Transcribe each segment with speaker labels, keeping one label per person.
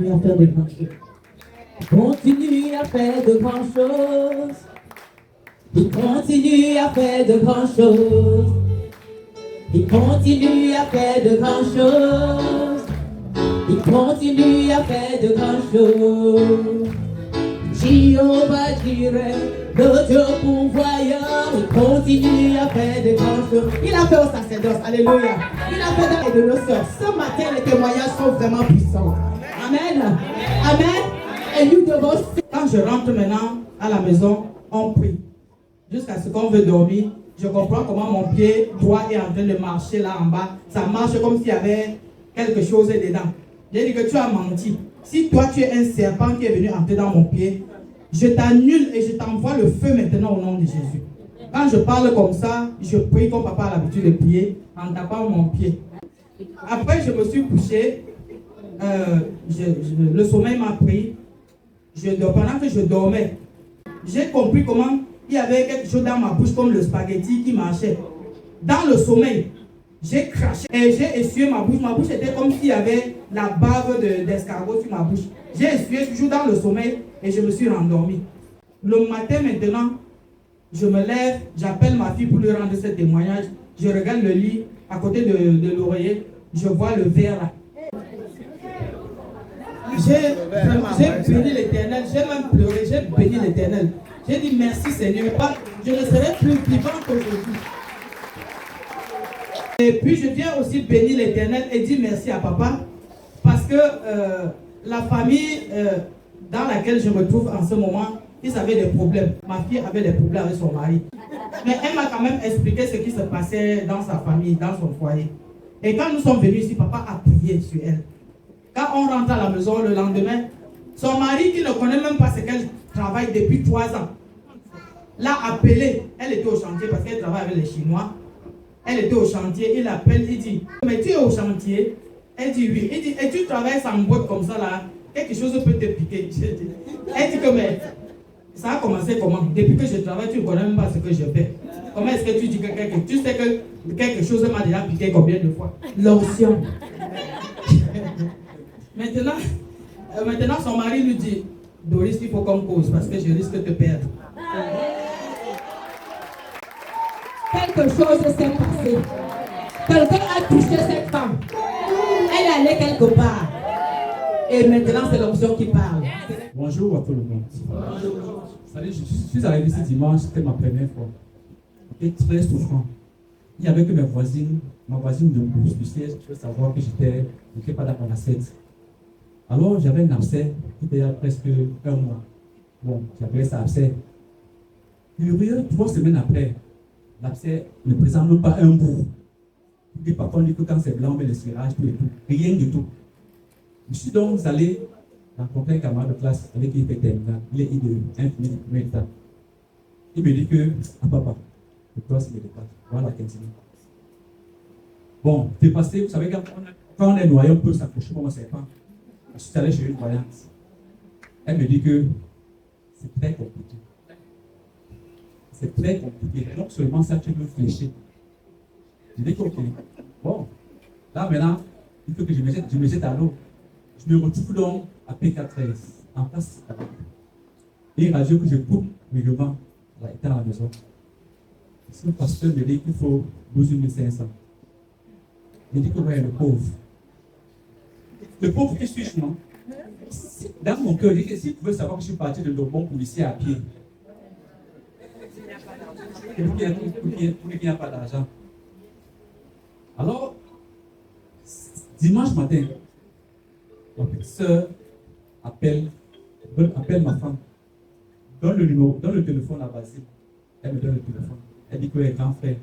Speaker 1: continue à faire de grandes choses. Il continue à faire de grandes choses. Il continue à faire de grandes choses. Il continue à faire de grandes choses. Il continue à faire de grandes choses. Jéhovah Jireh, le Dieu pourvoyeur, il continue à faire de grandes choses. Il a fait au sacerdoce, alléluia. Il a fait dans les de nos sœurs. Ce matin, les témoignages sont vraiment puissants. Amen. Amen. Et nous devons... Quand je rentre maintenant à la maison, on prie. Jusqu'à ce qu'on veut dormir, je comprends comment mon pied droit est en train de marcher là en bas. Ça marche comme s'il y avait quelque chose dedans. J'ai dit que tu as menti. Si toi tu es un serpent qui est venu entrer dans mon pied, je t'annule et je t'envoie le feu maintenant au nom de Jésus. Quand je parle comme ça, je prie comme papa a l'habitude de prier en tapant mon pied. Après, je me suis couché. Le sommeil m'a pris. Pendant que je dormais, j'ai compris comment il y avait quelque chose dans ma bouche comme le spaghetti qui marchait. Dans le sommeil, j'ai craché et j'ai essuyé ma bouche. Ma bouche était comme s'il y avait la bave d'escargot sur ma bouche. J'ai essuyé toujours dans le sommeil et je me suis rendormi. Le matin maintenant, je me lève, j'appelle ma fille pour lui rendre ce témoignage. Je regarde le lit à côté de l'oreiller, je vois le verre là. J'ai béni l'Éternel, j'ai même pleuré, j'ai béni l'Éternel. J'ai dit merci Seigneur, je ne serai plus vivant qu'aujourd'hui. Et puis je viens aussi bénir l'Éternel et dire merci à papa parce que la famille dans laquelle je me trouve en ce moment, ils avaient des problèmes. Ma fille avait des problèmes avec son mari. Mais elle m'a quand même expliqué ce qui se passait dans sa famille, dans son foyer. Et quand nous sommes venus ici, papa a prié sur elle. Quand on rentre à la maison le lendemain, son mari qui ne connaît même pas ce qu'elle travaille depuis 3 ans, l'a appelée. Elle était au chantier parce qu'elle travaille avec les Chinois. Elle était au chantier, il l'appelle, il dit, mais tu es au chantier? Elle dit oui. Il dit, et tu travailles sans boîte comme ça là, quelque chose peut te piquer. Elle dit que mais ça a commencé comment? Depuis que je travaille, tu ne connais même pas ce que je fais. Comment est-ce que tu dis que tu sais que quelque chose m'a déjà piqué combien de fois? L'onction. Maintenant, son mari lui dit, Doris, il faut qu'on cause parce que je risque de te perdre. Quelque chose s'est passé. Quelqu'un a touché cette femme. Elle allait quelque part. Et maintenant, c'est l'onction qui parle.
Speaker 2: Bonjour à tout le monde. Bonjour. Salut, je suis arrivé ce dimanche, c'était ma première fois. J'étais très souffrant. Il n'y avait que ma voisine du siège, qui veut savoir que j'étais pas dans mon assiette. Alors, j'avais un abcès qui était à presque 1 mois. Bon, j'appelais ça abcès. Curieux, 3 semaines après, l'abcès ne présente même pas un bout. Et parfois, on dit que quand c'est blanc, on met le cirage, tout et tout. Rien du tout. Je suis donc allé rencontrer un camarade de classe avec qui il fait terminal. Il est de infini du premier état. Il me dit que, papa, le toi, c'est le départ. Voilà la cantine. Bon, t'es passé, vous savez, quand on est noyé, on peut s'accrocher comme un serpent. Je suis allé chez une voyante. Elle me dit que c'est très compliqué. C'est très compliqué. Non seulement ça, tu veux fléchir. Je dis que, ok. Bon, là maintenant, il faut que je me jette à l'eau. Je me retrouve donc à P413, en face de la banque. Et radio que je coupe régulièrement, là, étant à la maison. Le pasteur me dit qu'il faut 12 500. Il dit que ouais, le pauvre. Le pauvre, qui suis-je, non? Dans mon cœur, je dis que si tu veux savoir que je suis parti de bon policier à pied, pour qui n'a pas d'argent. Alors, dimanche matin, ma petite soeur appelle ma femme, donne le téléphone à Basile. Elle me donne le téléphone. Elle dit que les grands frères,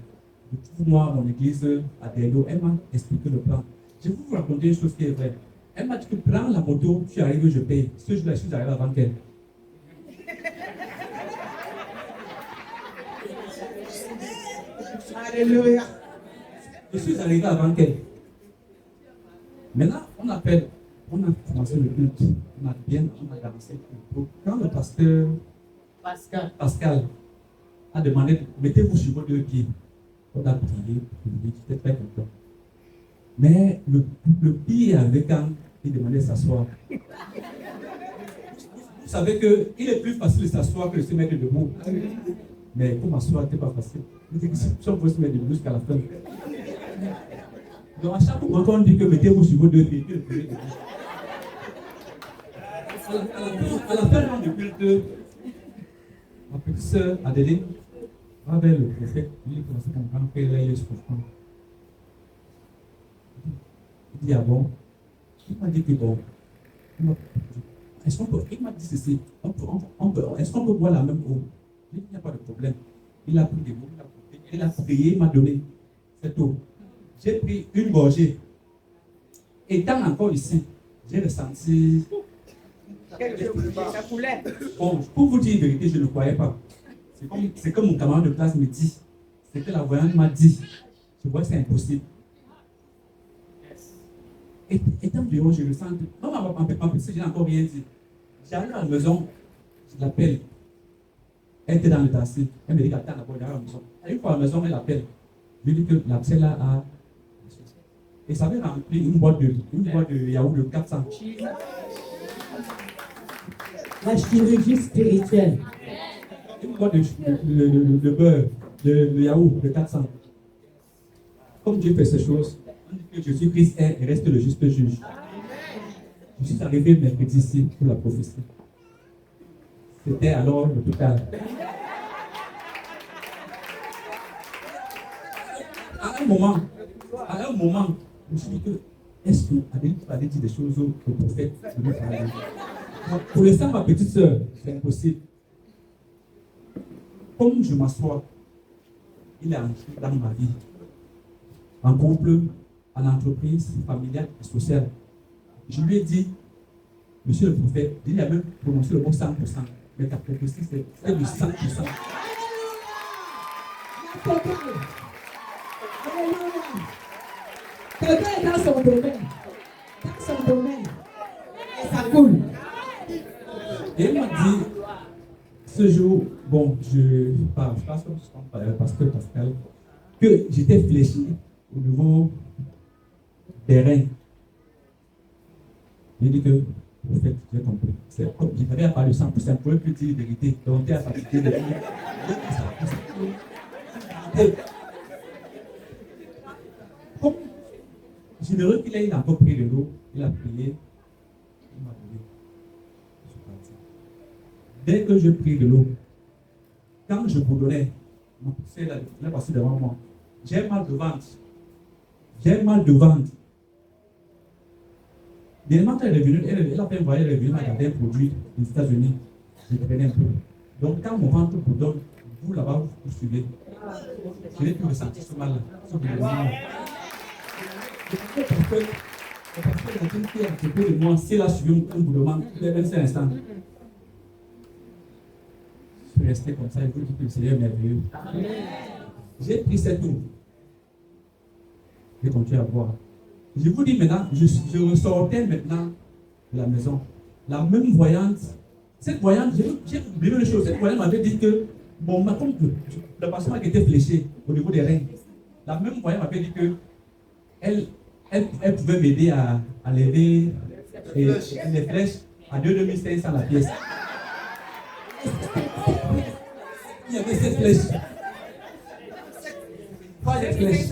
Speaker 2: trouve-moi mon église à Deldo. Elle m'a expliqué le plan. Je vais vous raconter une chose qui est vraie. Elle m'a dit que prends la moto, tu arrives, je paye. Ce jour-là, je suis arrivé avant qu'elle. Alléluia. Je suis arrivé avant qu'elle. Maintenant, on a commencé le culte. On a dansé. Quand le pasteur Pascal a demandé, mettez-vous sur vos 2 pieds. On a prié, j'étais très content. Mais le pire avec quand Il demandait de s'asseoir. Vous savez qu'il est plus facile de s'asseoir que de se mettre debout. Mais pour m'asseoir, ce n'est pas facile. Il dit que si on peut se mettre debout jusqu'à la fin. Donc à chaque fois qu'on dit que mettez-vous sur vos deux pieds, que le premier debout. À la fin du culte, ma petite sœur Adéline va vers le prophète. Il commence à comprendre que là, il est souffrant. Il dit, ah bon? Il m'a dit que bon. Est-ce qu'on peut, il m'a dit ceci, est-ce qu'on peut boire la même eau? Il n'y a pas de problème. Il a pris des mots, il a prié, il m'a donné cette eau. J'ai pris une gorgée. Étant encore ici, j'ai ressenti.
Speaker 3: Ça coulait.
Speaker 2: Bon, pour vous dire la vérité, je ne croyais pas. C'est comme mon camarade de classe me dit. C'est que la voyante m'a dit. Je vois que c'est impossible. Et étant dehors, je ressens. Non, ma petite, je n'ai encore rien dit. J'arrive à la maison, je l'appelle. Elle était dans le taxi. Elle me dit qu'attends d'abord, j'arrive à la maison. Et une fois à la maison, elle l'appelle. Je lui dis que la petite là a. Et ça avait rempli une boîte de yaourt de 400.
Speaker 1: La chirurgie spirituelle.
Speaker 2: Une boîte de beurre, de yaourt de 400. Comme Dieu fait ces choses, on dit que Jésus-Christ est et reste le juste juge. Je suis arrivé mercredi ici pour la prophétie. C'était alors le total. À un moment, je me suis dit que est-ce que Adélie allait dire des choses au prophète de me parler? Pour l'instant, ma petite soeur, c'est impossible. Comme je m'assois, il est entré dans ma vie. En couple, en entreprise, familiale et sociale. Je lui ai dit, monsieur le prophète, il a même prononcé le mot 100%. Mais ta prophétie, c'est du 100%.
Speaker 1: Quelqu'un est dans son domaine. Dans son domaine. Et ça coule.
Speaker 2: Et il m'a dit, ce jour, bon, je pense comme pasteur Pascal, que j'étais fléchi au niveau des reins. Il dit que, en fait, j'ai compris. C'est comme, je n'avais pas de 100%, je ne pouvais plus dire la vérité. Donc, tu as fatigué de dire. Comme généreux qu'il est, il a encore pris de l'eau, il a prié, il m'a donné. Je suis parti. Dès que je pris de l'eau, quand je boudonnais, ma poussée est passée devant moi. J'ai mal de ventre. J'ai mal de ventre. Dernièrement, quand elle est revenue, elle a fait un voyage, elle est venue, elle a gardé un produit des États-Unis. Je prenais un peu. Donc, quand mon ventre boudonne, vous là-bas, vous suivez. Je n'ai plus ressenti ce mal-là. Ce boudonnement. Parce que la personne qui est à côté de moi, si elle a suivi un boudonnement, il est 25 instants. Je suis resté comme ça et vous dites que le Seigneur est merveilleux. J'ai pris cette eau. J'ai continué à boire. Je vous dis maintenant, je ressortais maintenant de la maison. La même voyante, cette voyante, j'ai oublié une chose, cette voyante m'avait dit que le patient qui était fléché au niveau des reins, la même voyante m'avait dit que elle pouvait m'aider à lever les flèches à 2500 la pièce. Il y avait 7 flèches. Pas de flèches.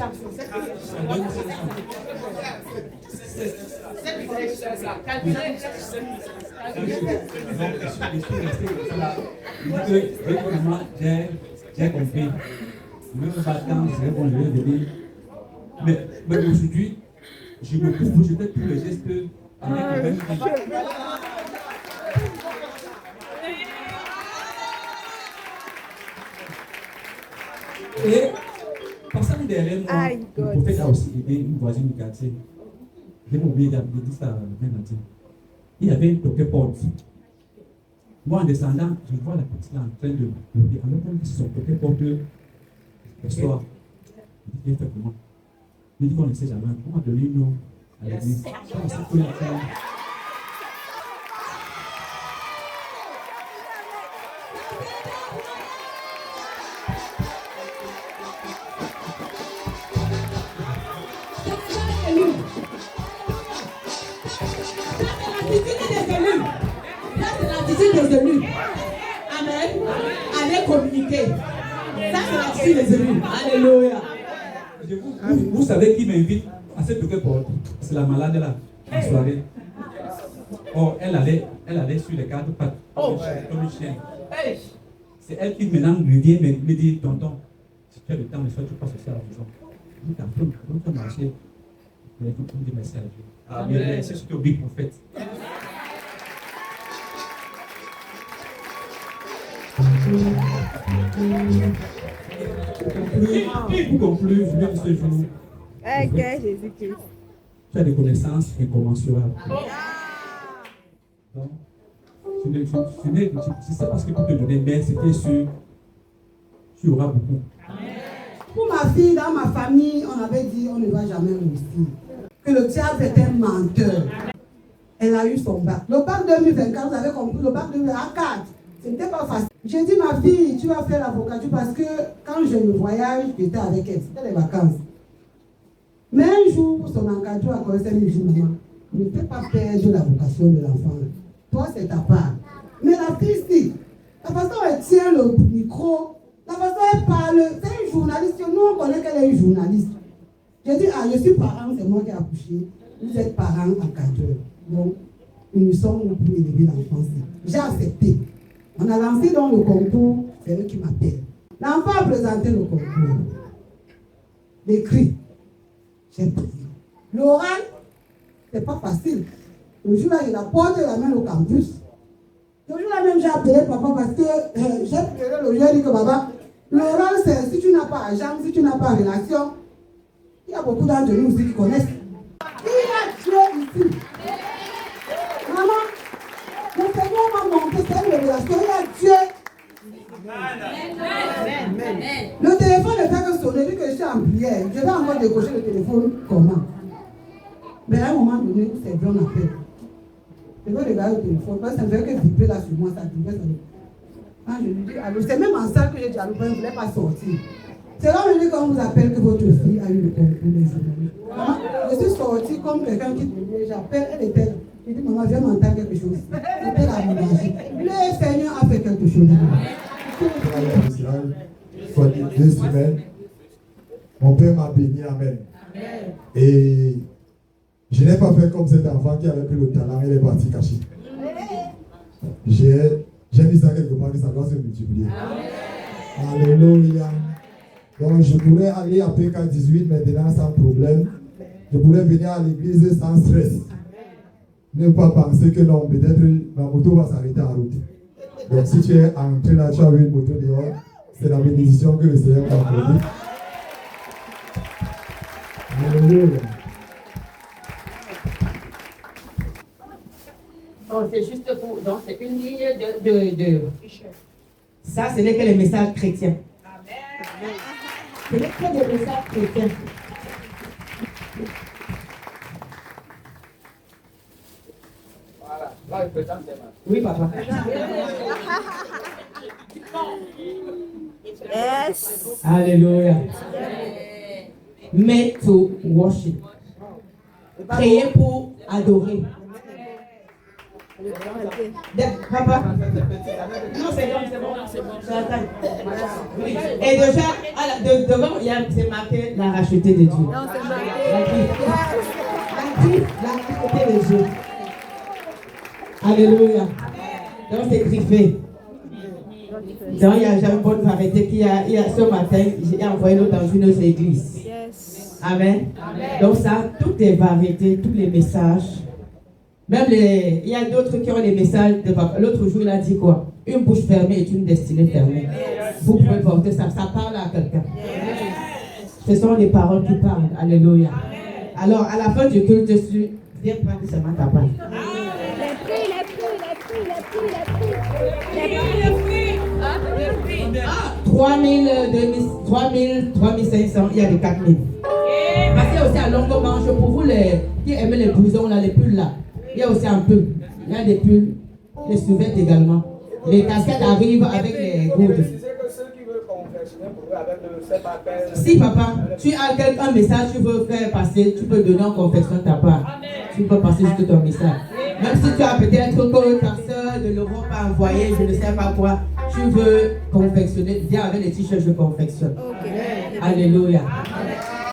Speaker 2: J'ai compris. Le matin, c'est bon, je vais venir. Mais aujourd'hui, je me trouve, je fais tous les gestes avec le même vie. Et passant derrière moi, le prophète a aussi aidé une voisine du quartier. J'ai oublié de dire ça bien entier. Il y avait une porte. Moi, en descendant, je vois la petite là en train de pleurer. Alors qu'on dit son porte le soir. Il dit, fait comment? Il dit qu'on ne sait jamais. On m'a donné une eau à l'église.
Speaker 1: la suite des élus. Amen. Allez communiquer. Ça, c'est la suite des élus. Alléluia.
Speaker 2: Vous savez qui m'invite à cette porte? C'est la malade là, en soirée. Oh, elle allait sur les quatre pattes, comme une chienne. C'est elle qui maintenant lui vient me dit, tonton, si tu as le temps de faire, tu passes aussi à la maison. Je dis, t'as pas marché. Mais il faut me dire merci à Dieu. Amen. C'est surtout au big prophète. Et pour conclure, je vais ce jour.
Speaker 4: Jésus-Christ.
Speaker 2: Tu as des connaissances incommensurables. Donc, je sais pas ce que pour te donner, mais c'était sûr, tu auras beaucoup.
Speaker 5: Pour ma fille, dans ma famille, on avait dit on ne va jamais réussir. Que le diable est un menteur. Elle a eu son bac. Le bac 2024, vous avez compris, le bac 2024, ce n'était pas facile. J'ai dit, ma fille, tu vas faire l'avocature parce que quand je me voyage, j'étais avec elle, c'était les vacances. Mais un jour, son encadreur a commencé à me dire, maman, ne fais pas perdre la vocation de l'enfant. Toi, c'est ta part. Mais la fille, si, la façon dont elle tient le micro, la façon dont elle parle, c'est une journaliste. Nous, on connaît qu'elle est une journaliste. J'ai dit, je suis parent, c'est moi qui ai accouché. Vous êtes parent encadreur. Donc, nous sommes pour élever l'enfant. J'ai accepté. On a lancé dans le concours, c'est eux qui m'appellent. L'enfant a présenté le concours. L'écrit, j'ai pris. L'oral, c'est pas facile. Le jour-là, il a porté la main au campus. Le jour-là même, j'ai appelé papa parce que j'ai pleuré le jour, j'ai dit que papa, l'oral, c'est si tu n'as pas agent, si tu n'as pas relation, il y a beaucoup d'entre nous aussi qui connaissent. Il y a Dieu ici. Maman, le Seigneur m'a montré cette révélation, il y a Dieu. Le téléphone ne fait que sonner, vu que je suis en prière. Je vais encore décocher le téléphone comment? Mais à un moment donné, c'est bon appel. Je vais regarder le téléphone, parce que ça ne fait que vibrer là sur moi, ça vibrait. Quand je lui dis, allô, c'est même en salle que j'ai dit, allô, vous ne voulez pas sortir. C'est là où quand on vous appelle que votre fille a eu le concours des journalistes. Je suis sortie comme quelqu'un qui te j'appelle, elle était là. Je dis, maman, viens m'entendre quelque chose. C'était la ménager. Le Seigneur a fait quelque chose.
Speaker 6: Soit 2 semaines, mon père m'a béni, amen. Et je n'ai pas fait comme cet enfant qui avait pris le talent et il est parti caché. J'ai mis ça quelque part que ça doit se multiplier. Alléluia. Donc je pourrais aller à PK 18 maintenant sans problème. Je pourrais venir à l'église sans stress. Ne pas penser que non, peut-être ma moto va s'arrêter en route. Donc si tu es entré là, tu as vu une moto dehors, c'est la bénédiction que le Seigneur t'a accordée. Alléluia.
Speaker 1: Donc c'est juste pour. Donc c'est une ligne de. Ça, ce n'est que les messages chrétiens. Amen. Ce n'est que des messages chrétiens.
Speaker 3: Voilà. Là, le président, c'est mal.
Speaker 1: Oui, papa.
Speaker 4: Yes.
Speaker 1: Alléluia. Made to worship. Prier pour adorer. Papa. Non, c'est bon. J'attends. Oui. Et déjà, devant, c'est marqué la racheté de Dieu.
Speaker 4: Non, c'est marqué.
Speaker 1: La racheté de Dieu. Alléluia. Donc c'est griffé. Donc il y a Jean-Paul Variété qui a ce matin, j'ai envoyé l'autre dans une autre église.
Speaker 4: Yes.
Speaker 1: Amen. Donc ça, toutes les variétés, tous les messages. Même il y a d'autres qui ont des messages de papa. L'autre jour, il a dit quoi? Une bouche fermée est une destinée fermée. Vous pouvez porter ça, ça parle à quelqu'un. Ce sont les paroles qui parlent. Alléluia. Alors, à la fin du culte, viens prendre seulement ta part. Ah, 3000, 3000, 3500, il y a des 4000. Parce qu'il y a aussi un long manche pour vous qui aimez les blousons là, les pulls là. Il y a aussi un peu. Il y a des pulls, les sous-vêtements également. Les casquettes arrivent avec les gourdes. Si papa, tu as un message que tu veux faire passer, tu peux donner en confession ta part. Tu peux passer juste ton message. Même si tu as peut-être que ta soeur l'ambassadeur de l'Europe a envoyé, je ne sais pas quoi. Tu veux confectionner, viens avec les t-shirts, je confectionne.
Speaker 4: Ok.
Speaker 1: Alléluia.